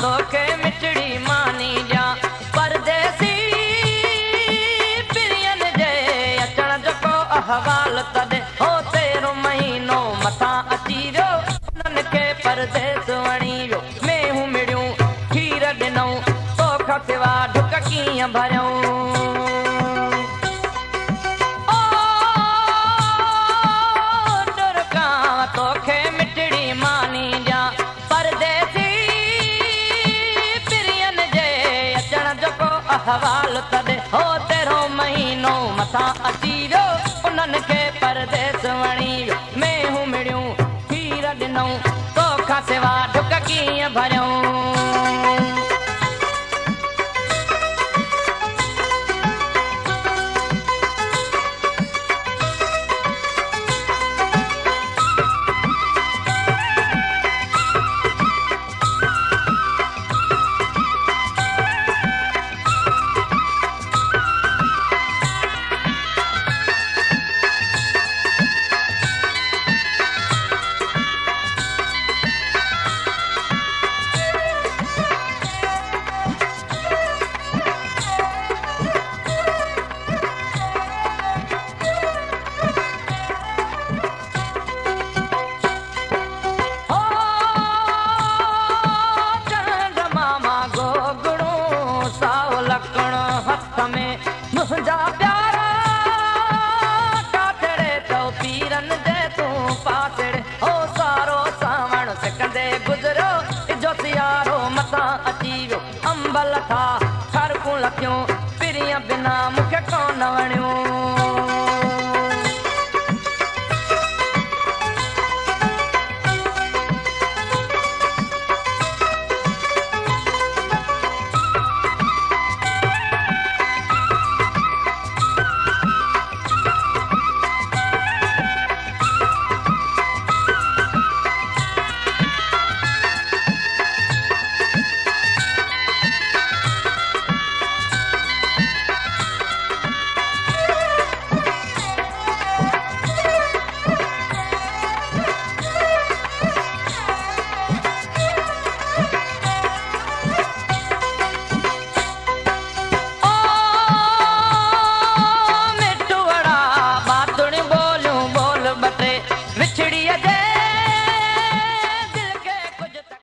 तोखे मिठड़ी मानी ॾियां परदेसी पिरियन जे अचण जो को अहवाल तॾहिं हो तेरो महीनो मथां अची वियो उन्हनि खे परदेस वणी वियो मेहूं मिड़ियूं खीर ॾिनऊं तोखां सिवा ढुक कीअं भरियऊं तोखे मिठड़ी मानी ॾियां परदेसी पिरियन जे अचण जो को अहवाल तॾहिं हो तेरो महीनो मथां अची वियो उन्हनि खे परदेस वणी वियो मेहूं मिड़ियूं खीर ॾिनऊं तोखां सिवा ढुक कीअं भरियऊं मुंहिंजा प्यारा कातड़े तो पीरन दे तूं पातड़े हो सारो सावण सिकंदे गुज़रियो जो सियारो मथां अची वियो अंबल था